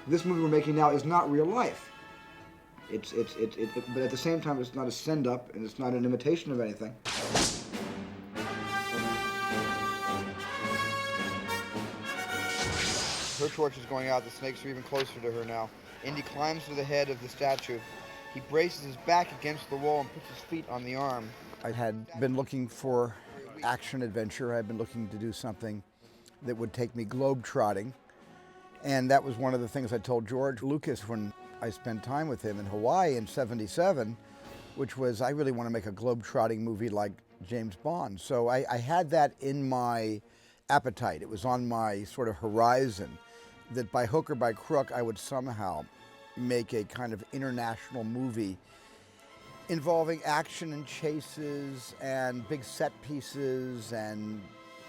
This movie we're making now is not real life. But at the same time, it's not a send-up, and it's not an imitation of anything. Her torch is going out. The snakes are even closer to her now. Indy climbs to the head of the statue. He braces his back against the wall and puts his feet on the arm. I had been looking for action adventure. I had been looking to do something that would take me globe-trotting. And that was one of the things I told George Lucas when I spent time with him in Hawaii in '77, which was I really want to make a globe-trotting movie like James Bond. So I had that in my appetite. It was on my sort of horizon that by hook or by crook I would somehow make a kind of international movie involving action and chases and big set pieces and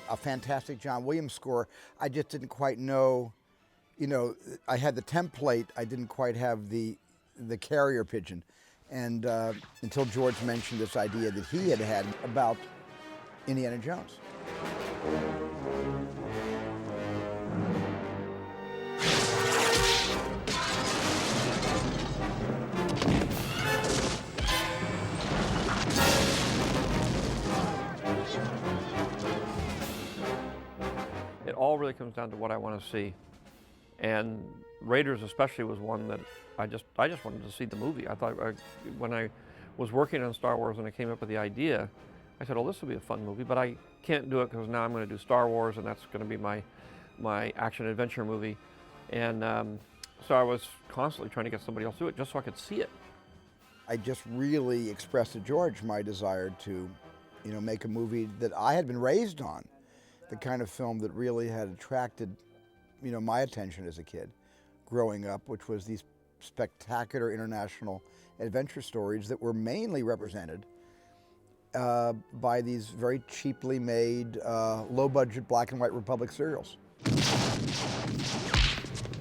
a fantastic John Williams score. I just didn't quite know, I had the template, I didn't quite have the carrier pigeon. And until George mentioned this idea that he had had about Indiana Jones. It all really comes down to what I want to see. And Raiders especially was one that I just wanted to see the movie. I thought when I was working on Star Wars and I came up with the idea, I said, oh, this will be a fun movie, but I can't do it because now I'm going to do Star Wars and that's going to be my action adventure movie. And so I was constantly trying to get somebody else to do it just so I could see it. I just really expressed to George my desire to, make a movie that I had been raised on, the kind of film that really had attracted, my attention as a kid growing up, which was these spectacular international adventure stories that were mainly represented by these very cheaply made, low-budget black and white Republic serials.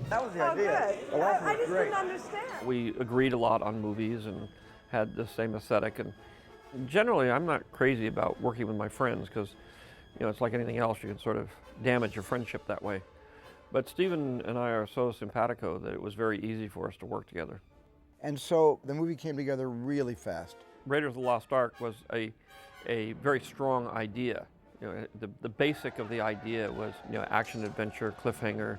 That was the idea. Good. I just didn't understand. We agreed a lot on movies and had the same aesthetic. And generally, I'm not crazy about working with my friends because, it's like anything else. You can sort of damage your friendship that way. But Stephen and I are so simpatico that it was very easy for us to work together. And so the movie came together really fast. Raiders of the Lost Ark was a very strong idea. The basic of the idea was, action adventure, cliffhanger,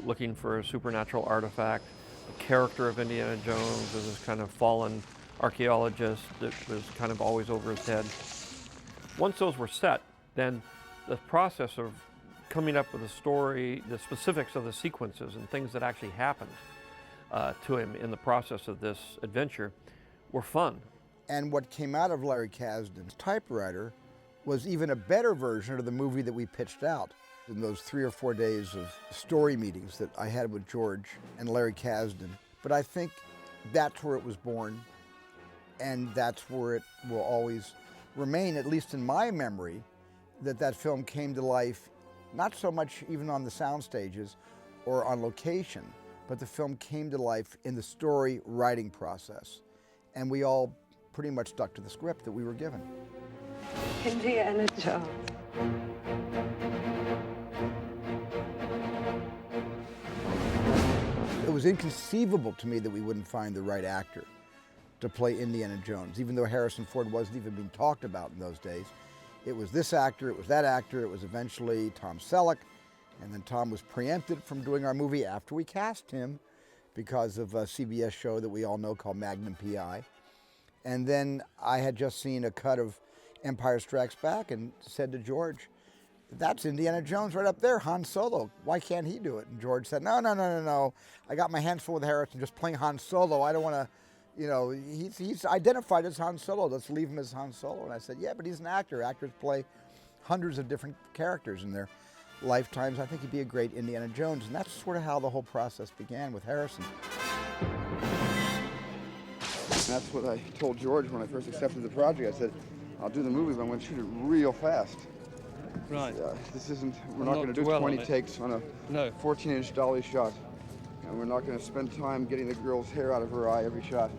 looking for a supernatural artifact, the character of Indiana Jones as this kind of fallen archaeologist that was kind of always over his head. Once those were set, then the process of coming up with a story, the specifics of the sequences and things that actually happened to him in the process of this adventure were fun. And what came out of Larry Kasdan's typewriter was even a better version of the movie that we pitched out. In those 3 or 4 days of story meetings that I had with George and Larry Kasdan. But I think that's where it was born, and that's where it will always remain, at least in my memory, that film came to life, not so much even on the sound stages or on location, but the film came to life in the story writing process. And we all pretty much stuck to the script that we were given. Indiana Jones. It was inconceivable to me that we wouldn't find the right actor to play Indiana Jones, even though Harrison Ford wasn't even being talked about in those days. It was this actor, it was that actor, it was eventually Tom Selleck, and then Tom was preempted from doing our movie after we cast him because of a CBS show that we all know called Magnum P.I. And then I had just seen a cut of Empire Strikes Back and said to George, that's Indiana Jones right up there, Han Solo. Why can't he do it? And George said, no. I got my hands full with Harrison just playing Han Solo. I don't want to, he's identified as Han Solo. Let's leave him as Han Solo. And I said, yeah, but he's an actor. Actors play hundreds of different characters in their lifetimes. I think he'd be a great Indiana Jones. And that's sort of how the whole process began with Harrison. That's what I told George when I first accepted the project. I said, I'll do the movie, but I'm going to shoot it real fast. Right. This isn't, we're not going to do 20 takes on a 14-inch dolly shot. And we're not going to spend time getting the girl's hair out of her eye every shot.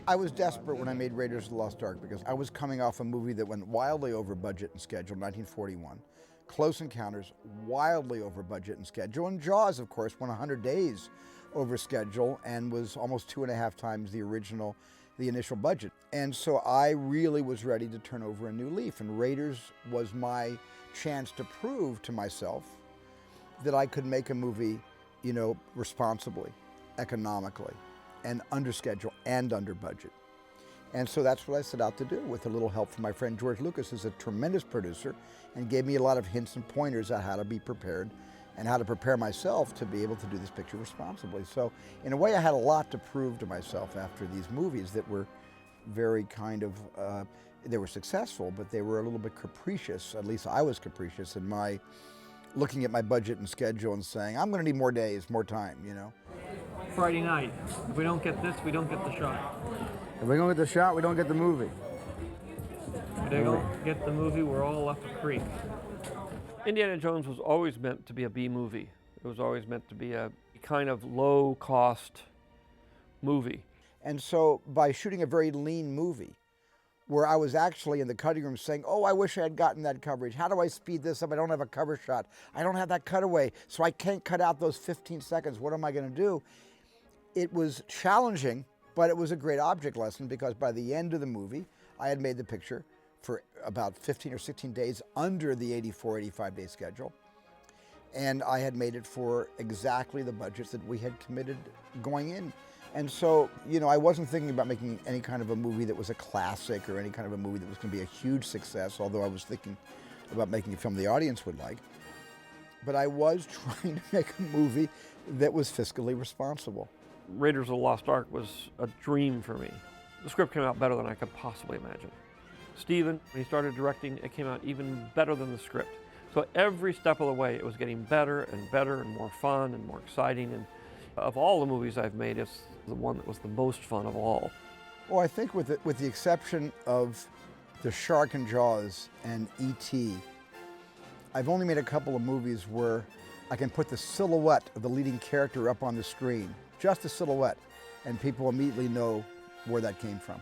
I was desperate when I made Raiders of the Lost Ark because I was coming off a movie that went wildly over budget and schedule, 1941. Close Encounters, wildly over budget and schedule. And Jaws, of course, went 100 days over schedule and was almost 2.5 times the initial budget. And so I really was ready to turn over a new leaf, and Raiders was my chance to prove to myself that I could make a movie, responsibly, economically, and under schedule and under budget. And so that's what I set out to do, with a little help from my friend George Lucas, who's a tremendous producer and gave me a lot of hints and pointers on how to be prepared and how to prepare myself to be able to do this picture responsibly. So in a way, I had a lot to prove to myself after these movies that were very they were successful, but they were a little bit capricious. At least I was capricious in my looking at my budget and schedule and saying, I'm going to need more days, more time, Friday night. If we don't get this, we don't get the shot. If we don't get the shot, we don't get the movie. If they don't get the movie, we're all up a creek. Indiana Jones was always meant to be a B movie. It was always meant to be a kind of low-cost movie. And so by shooting a very lean movie, where I was actually in the cutting room saying, oh, I wish I had gotten that coverage. How do I speed this up? I don't have a cover shot. I don't have that cutaway, so I can't cut out those 15 seconds. What am I going to do? It was challenging, but it was a great object lesson, because by the end of the movie, I had made the picture for about 15 or 16 days under the 84, 85-day schedule. And I had made it for exactly the budgets that we had committed going in. And so, I wasn't thinking about making any kind of a movie that was a classic or any kind of a movie that was going to be a huge success, although I was thinking about making a film the audience would like. But I was trying to make a movie that was fiscally responsible. Raiders of the Lost Ark was a dream for me. The script came out better than I could possibly imagine. Steven, when he started directing, it came out even better than the script. So every step of the way, it was getting better and more fun and more exciting. And of all the movies I've made, it's the one that was the most fun of all. Well, I think with the exception of The Shark in Jaws and E.T., I've only made a couple of movies where I can put the silhouette of the leading character up on the screen, just a silhouette, and people immediately know where that came from.